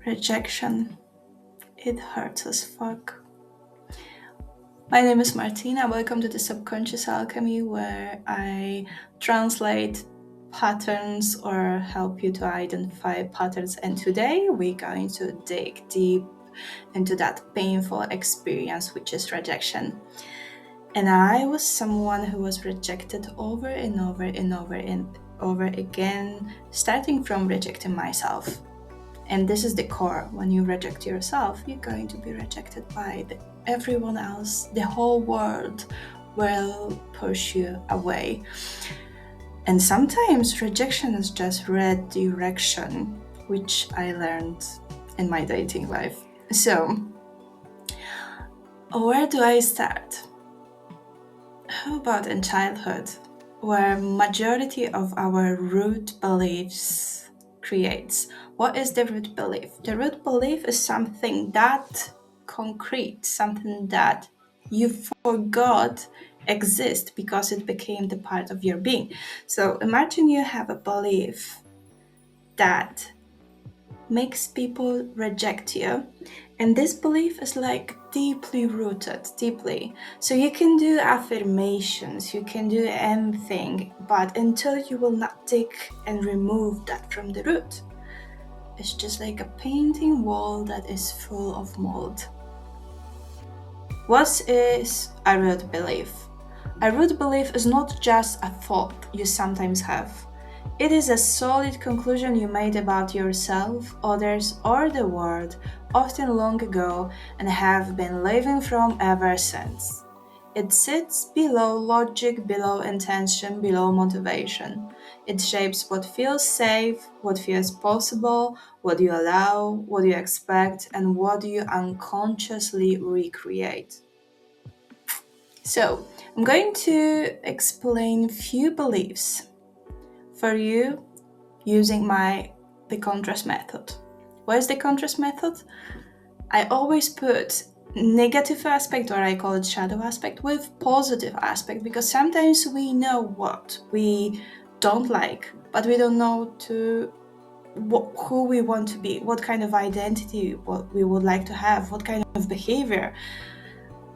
Rejection. It hurts as fuck. My name is Martina. Welcome to the Subconscious Alchemy, where I translate patterns or help you to identify patterns. And today we're going to dig deep into that painful experience, which is rejection. And I was someone who was rejected over and over and over and over again, starting from rejecting myself. And this is the core. When you reject yourself, you're going to be rejected by everyone else. The whole world will push you away. And sometimes rejection is just redirection, which I learned in my dating life. So, where do I start? How about in childhood, where majority of our root beliefs creates? What is the root belief? The root belief is something that concrete, something that you forgot exists because it became the part of your being. So imagine you have a belief that makes people reject you, and this belief is like deeply rooted, deeply. So you can do affirmations, you can do anything, but until you will not dig and remove that from the root, it's just like a painting wall that is full of mold. What is a root belief? A root belief is not just a thought you sometimes have. It is a solid conclusion you made about yourself, others, or the world, often long ago, and have been living from ever since. It sits below logic, below intention, below motivation. It shapes what feels safe, what feels possible, what you allow, what you expect, and what you unconsciously recreate. So, I'm going to explain few beliefs for you using the contrast method. What is the contrast method? I always put negative aspect, or I call it shadow aspect, with positive aspect, because sometimes we know what we don't like, but we don't know who we want to be, what kind of identity what we would like to have, what kind of behavior.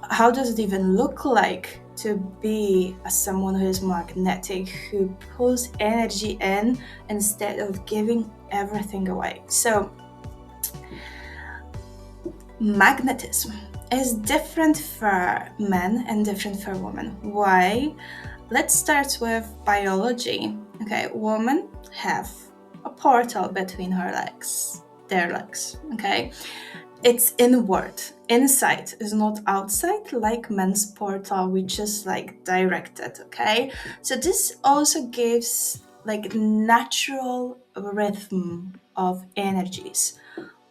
How does it even look like to be someone who is magnetic, who pulls energy in instead of giving everything away? So, magnetism is different for men and different for women. Why? Let's start with biology. Okay, women have a portal between their legs. Okay, it's inward. Inside is not outside like men's portal, which is like directed. Okay, so this also gives like natural rhythm of energies.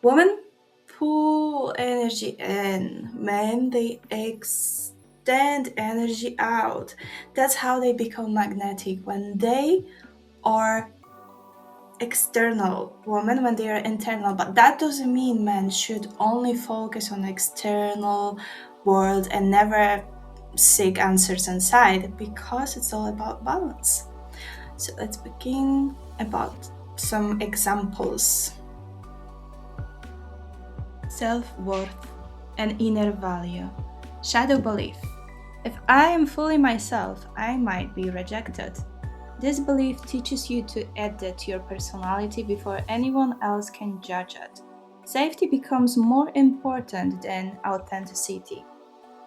Women pull energy in, men they extend energy out. That's how they become magnetic, when they are external, women when they are internal. But that doesn't mean men should only focus on external world and never seek answers inside, because it's all about balance. So let's begin about some examples. Self-worth and inner value. Shadow belief. If I am fully myself, I might be rejected. This belief teaches you to edit your personality before anyone else can judge it. Safety becomes more important than authenticity.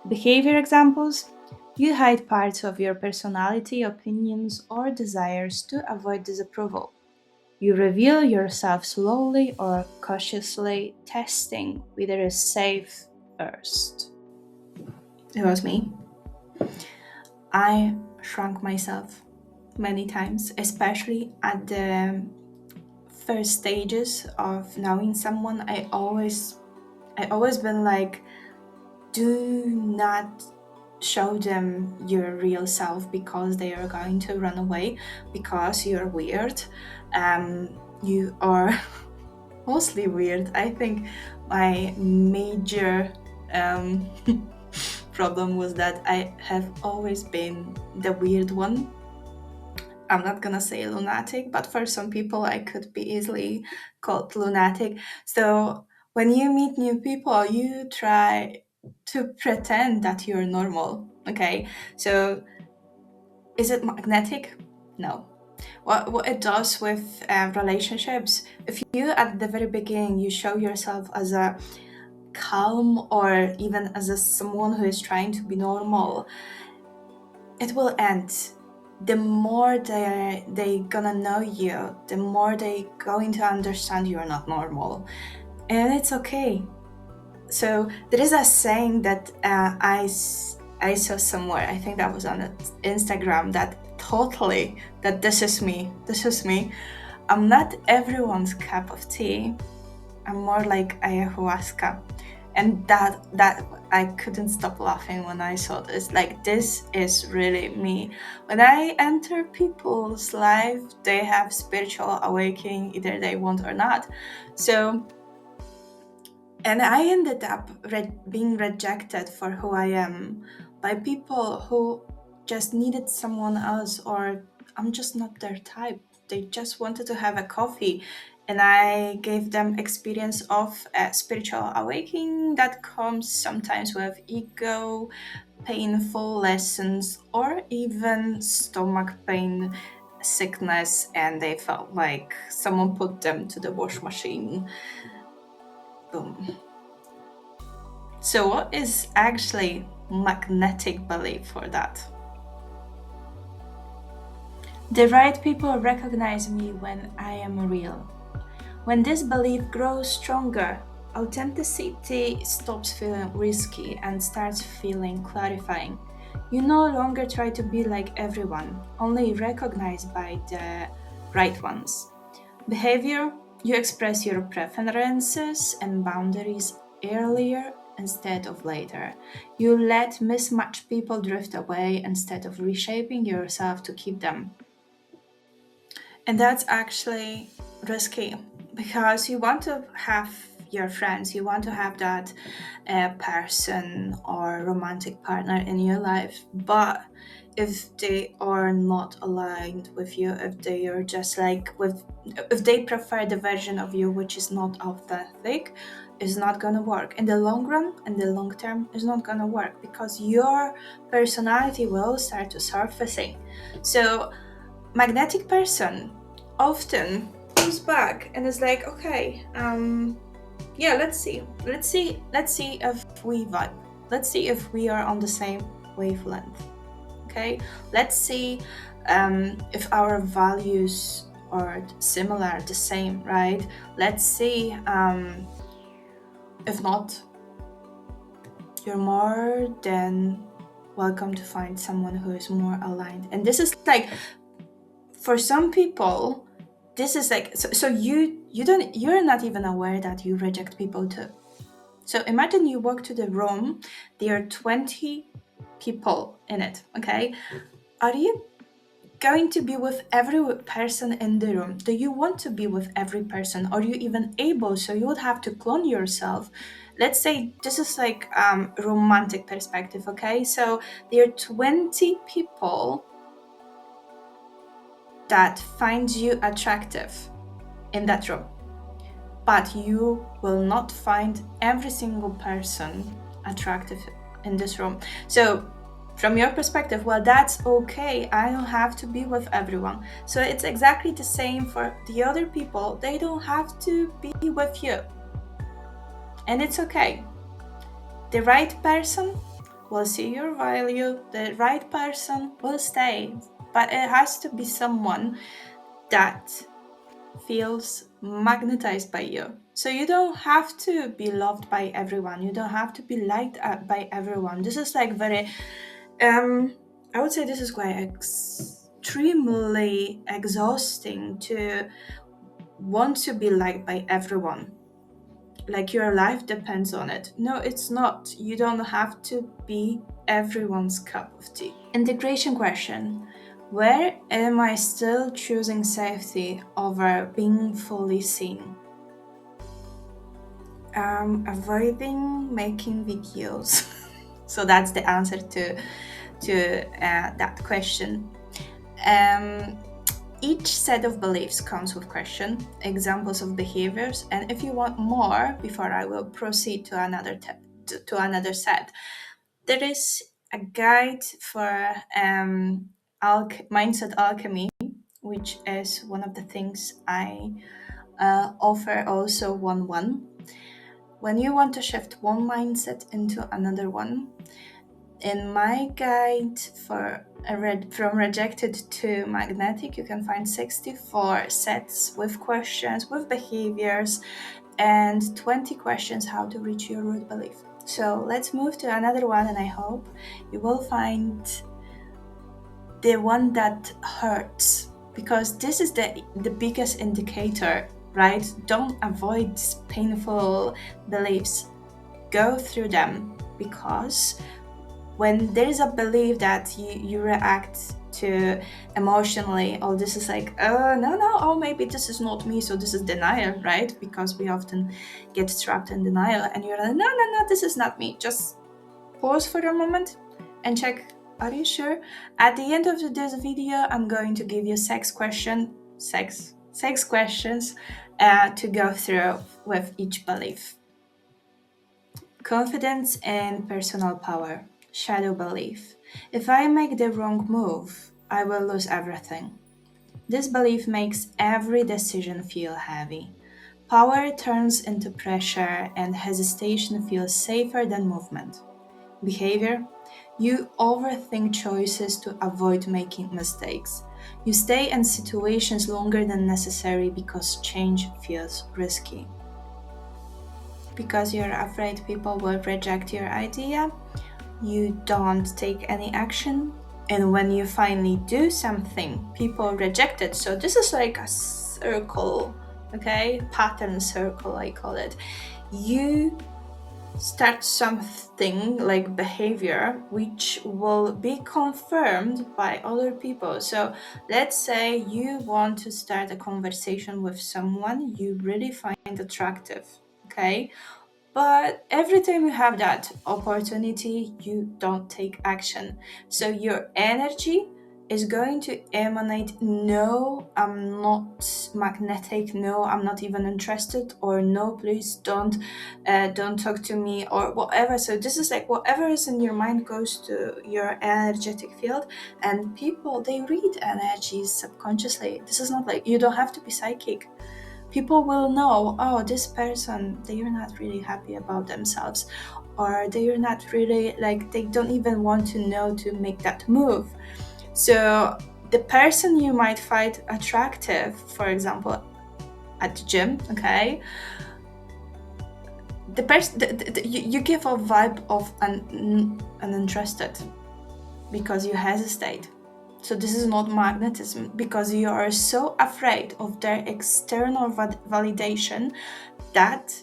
Behavior examples. You hide parts of your personality, opinions, or desires to avoid disapproval. You reveal yourself slowly or cautiously, testing whether it's safe first. It was me. I shrunk myself many times, especially at the first stages of knowing someone. I always been like, do not show them your real self, because they are going to run away, because you're weird. You are mostly weird. I think my major problem was that I have always been the weird one. I'm not gonna say lunatic, but for some people, I could be easily called lunatic. So when you meet new people, you try to pretend that you're normal. Okay, so is it magnetic? No. What it does with relationships, if you at the very beginning you show yourself as a calm or even as a someone who is trying to be normal, it will end. The more they gonna know you, the more they going to understand you're not normal, and it's okay. So there is a saying that I saw somewhere. I think that was on Instagram. That this is me. This is me. I'm not everyone's cup of tea. I'm more like ayahuasca. And that I couldn't stop laughing when I saw this. Like, this is really me. When I enter people's life, they have spiritual awakening, either they want or not. So, and I ended up being rejected for who I am by people who just needed someone else, or I'm just not their type. They just wanted to have a coffee, and I gave them experience of a spiritual awakening that comes sometimes with ego, painful lessons, or even stomach pain, sickness, and they felt like someone put them to the wash machine. Boom. So what is actually magnetic belief for that? The right people recognize me when I am real. When this belief grows stronger, authenticity stops feeling risky and starts feeling clarifying. You no longer try to be like everyone, only recognized by the right ones. Behavior, you express your preferences and boundaries earlier instead of later. You let mismatched people drift away instead of reshaping yourself to keep them. And that's actually risky because you want to have your friends, you want to have that person or romantic partner in your life, but if they are not aligned with you, if they are just like if they prefer the version of you which is not authentic, is not gonna work in the long run. In the long term, is not gonna work because your personality will start to surfacing. So magnetic person often comes back and is like, okay, yeah, let's see if we vibe, let's see if we are on the same wavelength. Okay, let's see if our values are similar, the same, right? Let's see if not, you're more than welcome to find someone who is more aligned. And this is like, for some people, this is like, so you're not even aware that you reject people too. So imagine you walk to the room, there are 20 people in it, okay? Are you going to be with every person in the room? Do you want to be with every person? Are you even able? So you would have to clone yourself. Let's say this is like romantic perspective, okay? So there are 20 people that find you attractive in that room, but you will not find every single person attractive in this room. So from your perspective, well, that's okay, I don't have to be with everyone. So it's exactly the same for the other people. They don't have to be with you, and it's okay. The right person will see your value, the right person will stay, but it has to be someone that feels magnetized by you. So you don't have to be loved by everyone, you don't have to be liked by everyone. This is like very I would say this is quite extremely exhausting to want to be liked by everyone, like your life depends on it. No, it's not. You don't have to be everyone's cup of tea. Integration question: where am I still choosing safety over being fully seen? Avoiding making videos. So that's the answer to that question. Each set of beliefs comes with question, examples of behaviors, and if you want more, before I will proceed to another set, there is a guide for mindset alchemy, which is one of the things I offer also 1-1. When you want to shift one mindset into another one, in my guide from rejected to magnetic, you can find 64 sets with questions, with behaviors, and 20 questions how to reach your root belief. So let's move to another one, and I hope you will find the one that hurts, because this is the biggest indicator, right? Don't avoid painful beliefs. Go through them, because when there's a belief that you react to emotionally, oh, this is like, oh, no, oh, maybe this is not me, so this is denial, right? Because we often get trapped in denial, and you're like, no, this is not me. Just pause for a moment and check, are you sure? At the end of this video, I'm going to give you six questions to go through with each belief. Confidence and personal power. Shadow belief. If I make the wrong move, I will lose everything. This belief makes every decision feel heavy. Power turns into pressure, and hesitation feels safer than movement. Behavior. You overthink choices to avoid making mistakes. You stay in situations longer than necessary because change feels risky. Because you're afraid people will reject your idea, you don't take any action. And when you finally do something, people reject it. So this is like a circle, okay? Pattern circle, I call it. You start something like behavior which will be confirmed by other people. So let's say you want to start a conversation with someone you really find attractive, okay? But every time you have that opportunity, you don't take action. So your energy is going to emanate, no, I'm not magnetic, no, I'm not even interested, or no, please don't talk to me, or whatever. So this is like whatever is in your mind goes to your energetic field, and people, they read energies subconsciously. This is not like, you don't have to be psychic. People will know, oh, this person, they're not really happy about themselves, or they're not really, like, they don't even want to know to make that move. So the person you might find attractive, for example, at the gym, okay, the person, you give a vibe of uninterested because you hesitate. So this is not magnetism, because you are so afraid of their external validation that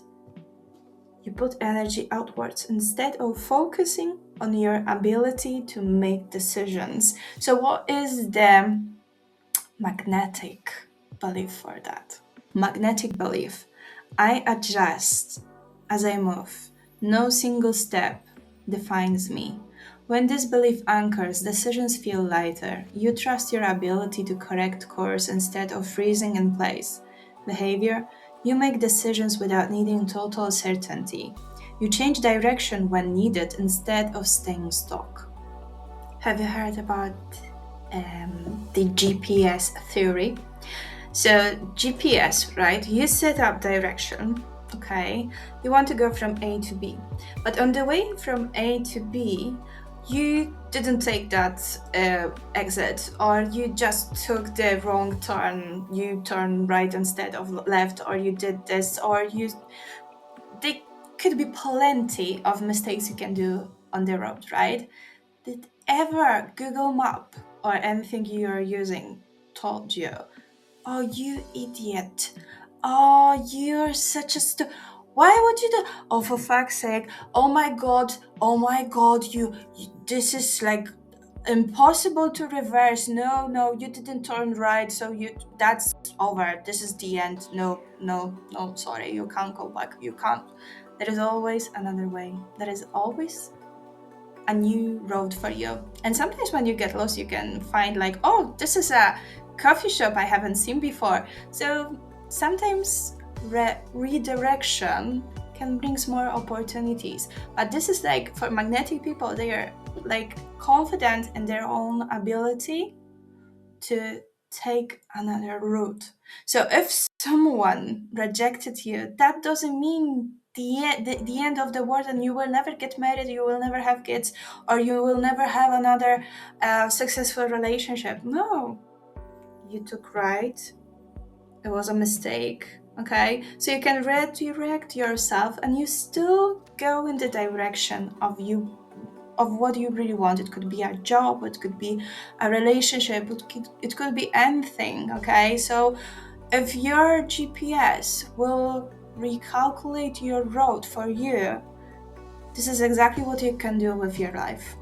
you put energy outwards instead of focusing on your ability to make decisions. So what is the magnetic belief for that? Magnetic belief. I adjust as I move. No single step defines me. When this belief anchors, decisions feel lighter. You trust your ability to correct course instead of freezing in place. Behavior. You make decisions without needing total certainty. You change direction when needed instead of staying stuck. Have you heard about the GPS theory? So GPS, right? You set up direction, okay? You want to go from A to B. But on the way from A to B, you didn't take that exit, or you just took the wrong turn. You turned right instead of left, or you did this, or there could be plenty of mistakes you can do on the road, right? Did ever Google Map or anything you are using told you, oh, you idiot, oh, you're such a why would you do, oh, for fuck's sake, oh my god, you this is like impossible to reverse, no, you didn't turn right, so that's over, this is the end, no, sorry, you can't go back, you can't. There is always another way. There is always a new road for you. And sometimes when you get lost, you can find like, oh, this is a coffee shop I haven't seen before. So sometimes redirection can bring more opportunities. But this is like for magnetic people, they are like confident in their own ability to take another route. So if someone rejected you, that doesn't mean the end of the world and you will never get married, you will never have kids, or you will never have another successful relationship. No, you took right. It was a mistake. Okay, so you can redirect yourself and you still go in the direction of what you really want. It could be a job, it could be a relationship, it could be anything. Okay, so if your GPS will recalculate your road for you, this is exactly what you can do with your life.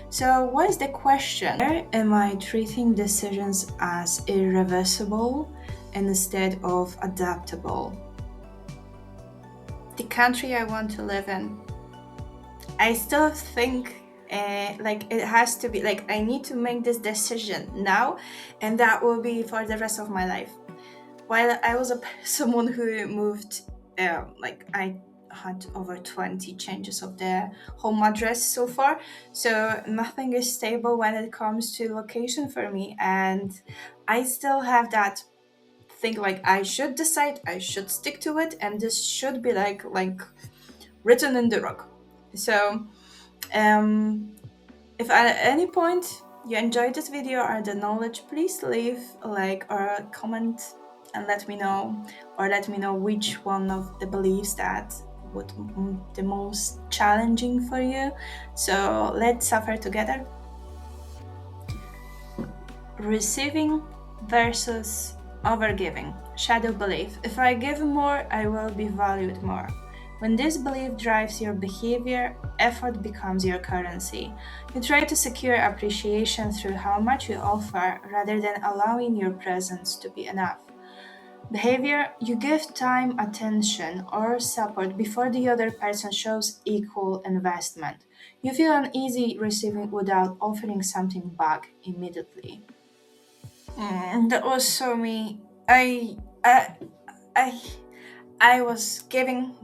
So what is the question? Am I treating decisions as irreversible instead of adaptable? The country I want to live in, I still think like it has to be like I need to make this decision now, and that will be for the rest of my life. While I was someone who moved, like I had over 20 changes of the home address so far, so nothing is stable when it comes to location for me, and I still have that thing like I should decide, I should stick to it, and this should be like written in the rock. So if at any point you enjoyed this video or the knowledge, please leave a like or a comment and let me know, or let me know which one of the beliefs that would the most challenging for you. So let's suffer together. Receiving versus overgiving. Shadow belief. If I give more, I will be valued more. When this belief drives your behavior, effort becomes your currency. You try to secure appreciation through how much you offer rather than allowing your presence to be enough. Behavior, you give time, attention, or support before the other person shows equal investment. You feel uneasy receiving without offering something back immediately. That was so me. I, I, I was giving.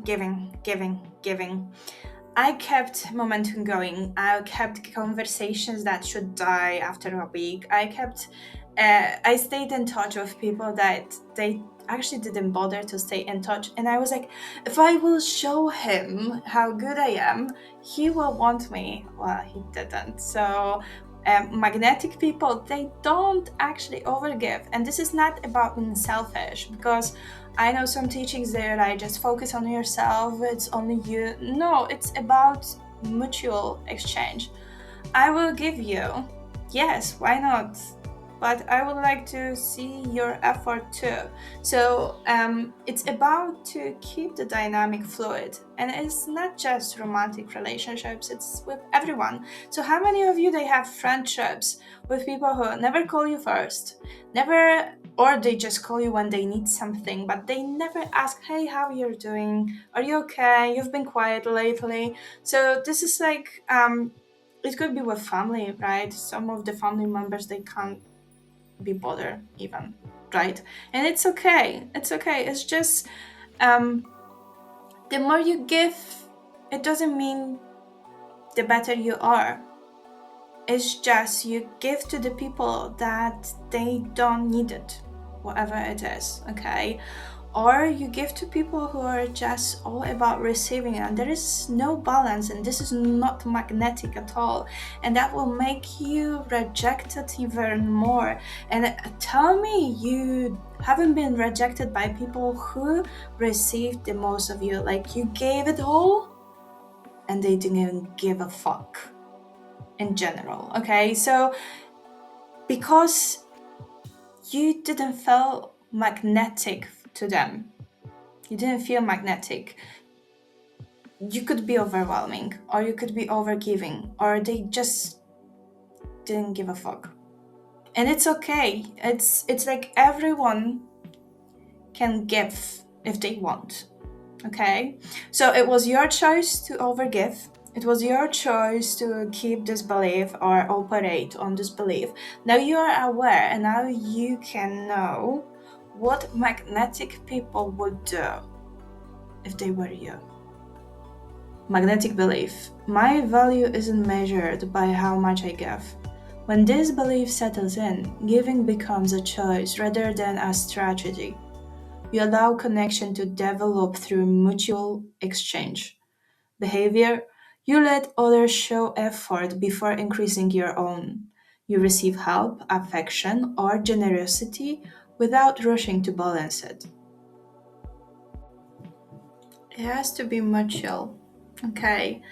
I kept momentum going. I kept conversations that should die after a week. I stayed in touch with people that they actually didn't bother to stay in touch. And I was like, if I will show him how good I am, he will want me. Well, he didn't. So magnetic people, they don't actually overgive. And this is not about being selfish, because I know some teachings there like just focus on yourself, it's only you. No, it's about mutual exchange. I will give you, yes, why not? But I would like to see your effort too. So it's about to keep the dynamic fluid, and it's not just romantic relationships, it's with everyone. So how many of you they have friendships with people who never call you first, never, or they just call you when they need something, but they never ask, hey, how you're doing, are you okay, you've been quiet lately? So this is like it could be with family, right? Some of the family members, they can't be bothered even, right? And it's okay. It's just the more you give, it doesn't mean the better you are. It's just you give to the people that they don't need it, whatever it is, okay? Or you give to people who are just all about receiving, and there is no balance, and this is not magnetic at all, and that will make you rejected even more. And tell me you haven't been rejected by people who received the most of you, like you gave it all and they didn't even give a fuck in general. Okay, so because you didn't feel magnetic to them, you didn't feel magnetic, you could be overwhelming, or you could be overgiving, or they just didn't give a fuck. And it's okay. It's like everyone can give if they want. Okay, so it was your choice to overgive. It was your choice to keep this belief or operate on this belief. Now you are aware, and now you can know what magnetic people would do if they were you. Magnetic belief. My value isn't measured by how much I give. When this belief settles in, giving becomes a choice rather than a strategy. You allow connection to develop through mutual exchange. Behavior. You let others show effort before increasing your own. You receive help, affection, or generosity without rushing to balance it. It has to be mutual. Okay.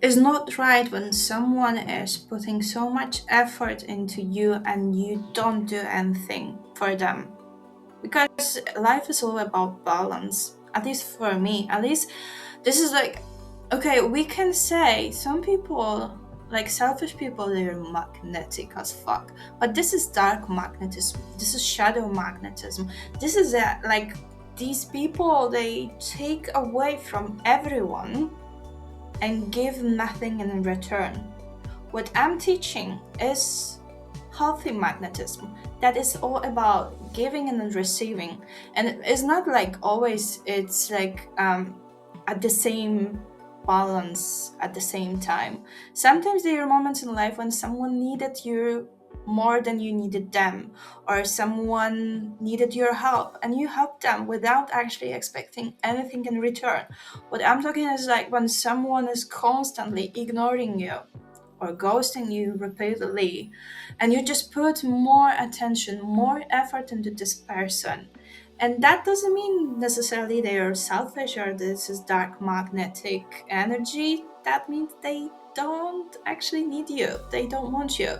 It's not right when someone is putting so much effort into you and you don't do anything for them. Because life is all about balance. At least for me. At least this is like, okay, we can say some people, like selfish people, they're magnetic as fuck. But this is dark magnetism. This is shadow magnetism. This is like these people, they take away from everyone and give nothing in return. What I'm teaching is healthy magnetism. That is all about giving and receiving. And it's not like always it's like at the same balance at the same time. Sometimes there are moments in life when someone needed you more than you needed them, or someone needed your help and you helped them without actually expecting anything in return. What I'm talking is like when someone is constantly ignoring you or ghosting you repeatedly, and you just put more attention, more effort into this person. And that doesn't mean necessarily they are selfish or this is dark magnetic energy. That means they don't actually need you. They don't want you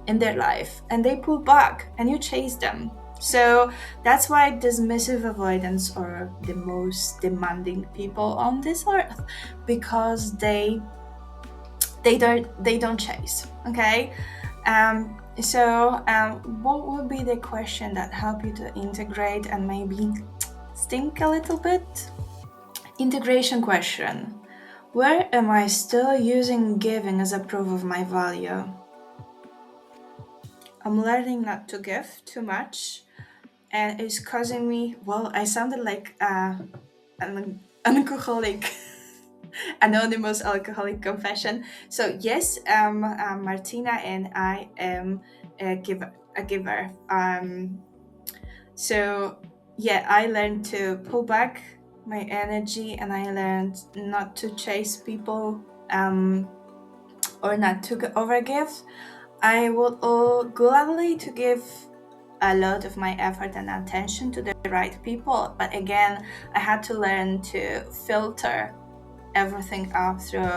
in their life and they pull back and you chase them. So that's why dismissive avoidance are the most demanding people on this earth, because they don't chase. Okay. What would be the question that help you to integrate and maybe stink a little bit? Integration question. Where am I still using giving as a proof of my value? I'm learning not to give too much, and it's causing me, well, I sounded like an alcoholic. Anonymous alcoholic confession. So yes, Martina and I am a giver. So yeah, I learned to pull back my energy, and I learned not to chase people, or not to overgive. I would gladly to give a lot of my effort and attention to the right people, but again, I had to learn to filter everything out through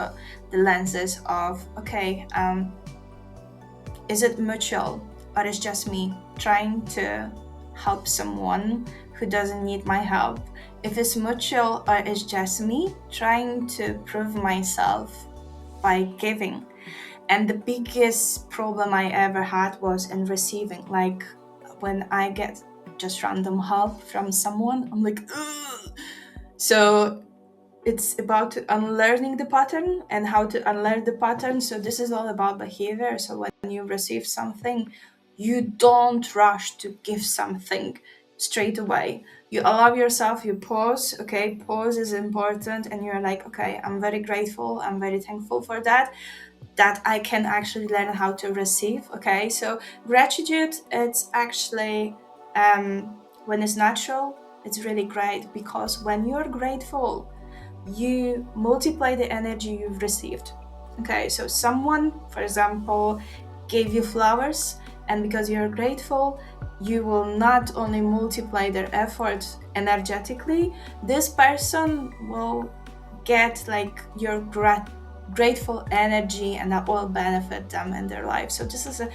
the lenses of, okay, is it mutual or is just me trying to help someone who doesn't need my help? If it's mutual or it's just me trying to prove myself by giving. And the biggest problem I ever had was in receiving. Like when I get just random help from someone, I'm like, ugh. So it's about unlearning the pattern and how to unlearn the pattern. So this is all about behavior. So when you receive something, you don't rush to give something straight away. You allow yourself, you pause. Okay, pause is important, and you're like, okay, I'm very grateful, I'm very thankful for that I can actually learn how to receive. Okay, so gratitude, it's actually when it's natural, it's really great, because when you're grateful, you multiply the energy you've received. Okay, so someone, for example, gave you flowers, and because you're grateful, you will not only multiply their effort energetically, this person will get like your grateful energy, and that will benefit them in their life. So this is a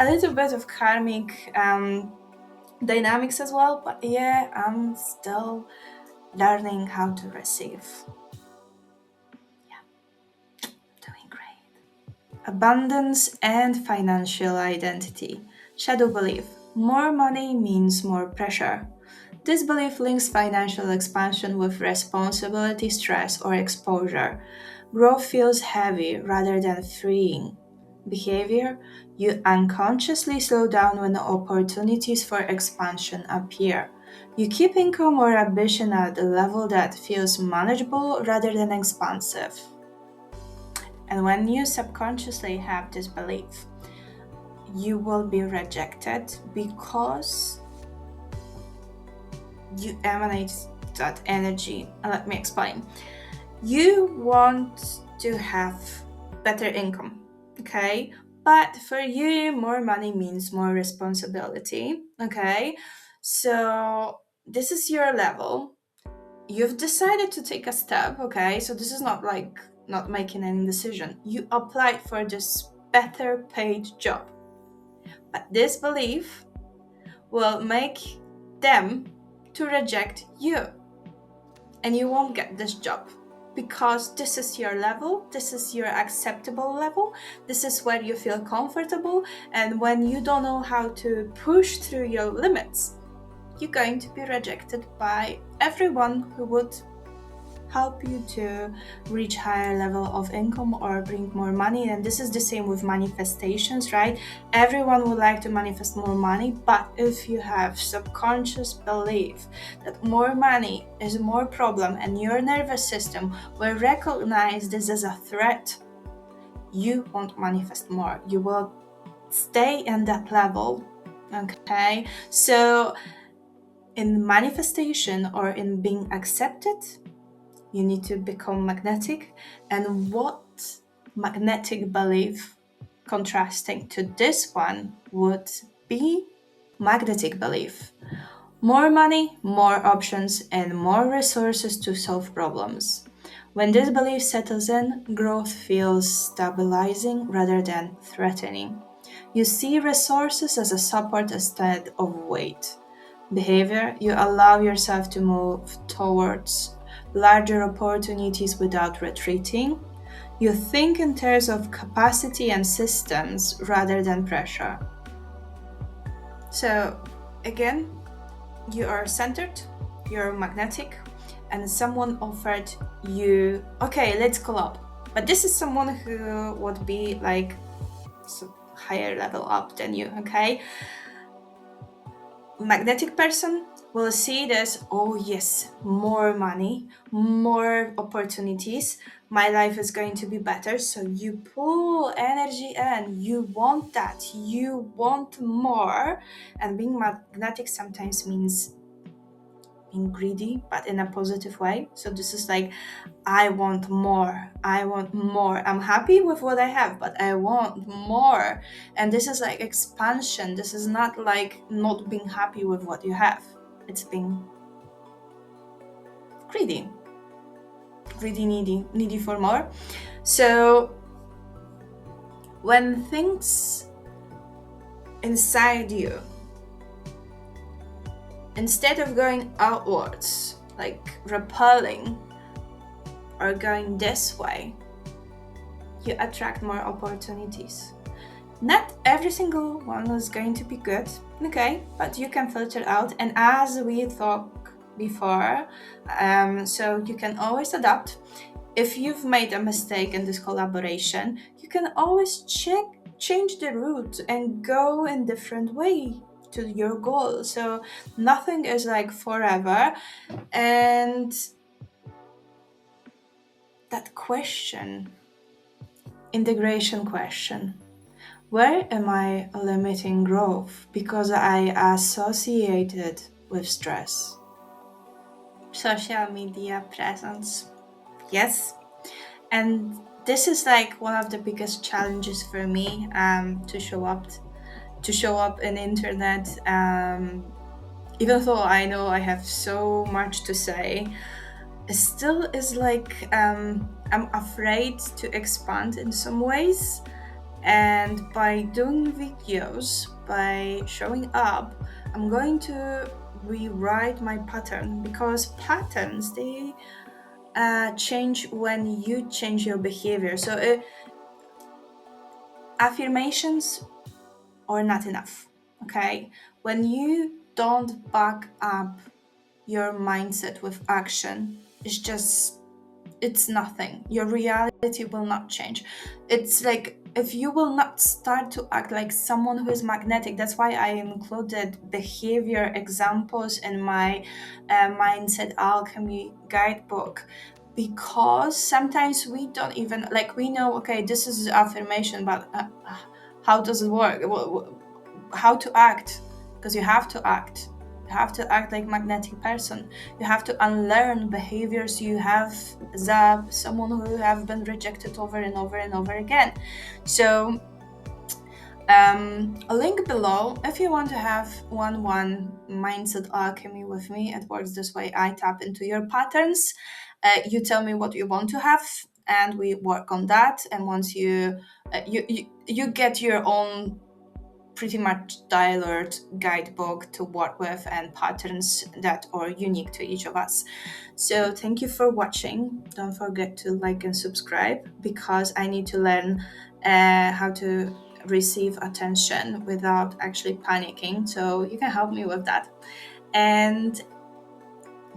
little bit of karmic dynamics as well, but yeah, I'm still learning how to receive. Doing great. Abundance and financial identity. Shadow belief. More money means more pressure. This belief links financial expansion with responsibility, stress, or exposure. Growth feels heavy rather than freeing. Behavior: you unconsciously slow down when opportunities for expansion appear. You keep income or ambition at a level that feels manageable rather than expansive. And when you subconsciously have this belief, you will be rejected because you emanate that energy. And let me explain. You want to have better income, okay? But for you, more money means more responsibility, okay? So this is your level. You've decided to take a step, okay? So this is not like not making any decision. You applied for this better paid job. But this belief will make them to reject you, and you won't get this job because this is your level, this is your acceptable level, this is where you feel comfortable. And when you don't know how to push through your limits, you're going to be rejected by everyone who would help you to reach higher level of income or bring more money. And this is the same with manifestations, right? Everyone would like to manifest more money, but if you have subconscious belief that more money is more problem and your nervous system will recognize this as a threat, you won't manifest more. You will stay in that level. Okay, so in manifestation or in being accepted, you need to become magnetic. And what magnetic belief contrasting to this one would be magnetic belief: more money, more options, and more resources to solve problems. When this belief settles in, growth feels stabilizing rather than threatening. You see resources as a support instead of weight. Behavior: you allow yourself to move towards larger opportunities without retreating. You think in terms of capacity and systems rather than pressure. So, again, you are centered, you're magnetic, and someone offered you, okay, let's collab. But this is someone who would be like higher level up than you, okay? Magnetic person will see this: oh yes, more money, more opportunities, my life is going to be better. So you pull energy in, you want that, you want more. And being magnetic sometimes means being greedy, but in a positive way. So this is like, I want more, I want more, I'm happy with what I have, but I want more. And this is like expansion. This is not like not being happy with what you have, it's being greedy, needy for more. So when things inside you, instead of going outwards, like repelling or going this way, you attract more opportunities. Not every single one is going to be good, okay, but you can filter out. And as we talked before, so you can always adapt. If you've made a mistake in this collaboration, you can always change the route and go in different way to your goal. So nothing is like forever. And that question, integration question, where am I limiting growth because I associate it with stress? Social media presence. Yes. And this is like one of the biggest challenges for me, to show up in internet. Even though I know I have so much to say, it still is like, I'm afraid to expand in some ways. And by doing videos, by showing up, I'm going to rewrite my pattern, because patterns, they change when you change your behavior. So affirmations are not enough, okay? When you don't back up your mindset with action is just, it's nothing. Your reality will not change. It's like if you will not start to act like someone who is magnetic. That's why I included behavior examples in my mindset alchemy guidebook, because sometimes we don't even, like, we know, okay, this is affirmation, but how does it work? How to act? Because you have to act. You have to act like magnetic person. You have to unlearn behaviors you have as someone who have been rejected over and over and over again. So a link below if you want to have one mindset alchemy with me. It works this way: I tap into your patterns, you tell me what you want to have, and we work on that. And once you get your own pretty much tailored guidebook to work with and patterns that are unique to each of us. So thank you for watching. Don't forget to like and subscribe, because I need to learn how to receive attention without actually panicking. So you can help me with that. And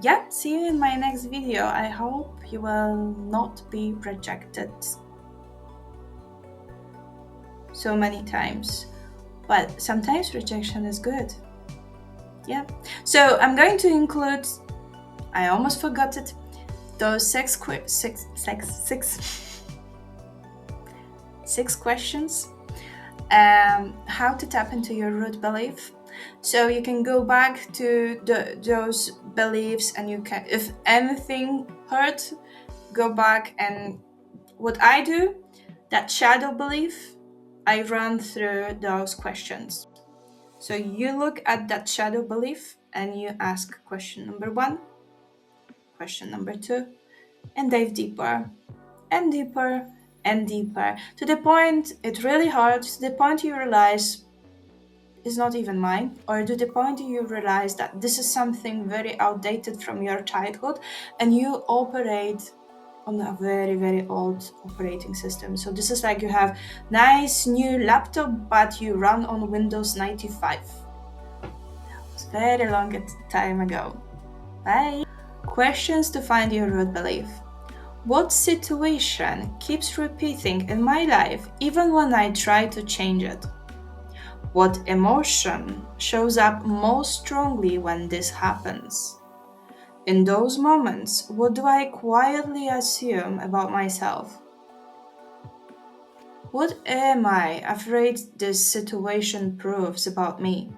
yeah, see you in my next video. I hope you will not be rejected so many times. But sometimes rejection is good. Yeah. So I'm going to include, I almost forgot it, those six questions. How to tap into your root belief. So you can go back to those beliefs, and you can, if anything hurt, go back. And what I do, that shadow belief, I run through those questions. So you look at that shadow belief and you ask question number 1, question number 2, and dive deeper and deeper and deeper, to the point it really hurts, to the point you realize it's not even mine, or to the point you realize that this is something very outdated from your childhood, and you operate on a very, very old operating system. So this is like you have nice new laptop, but you run on Windows 95. It's very long time ago. Bye. Questions to find your root belief. What situation keeps repeating in my life even when I try to change it? What emotion shows up most strongly when this happens? In those moments, what do I quietly assume about myself? What am I afraid this situation proves about me?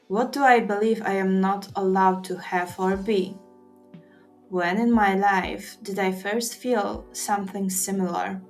What do I believe I am not allowed to have or be? When in my life did I first feel something similar?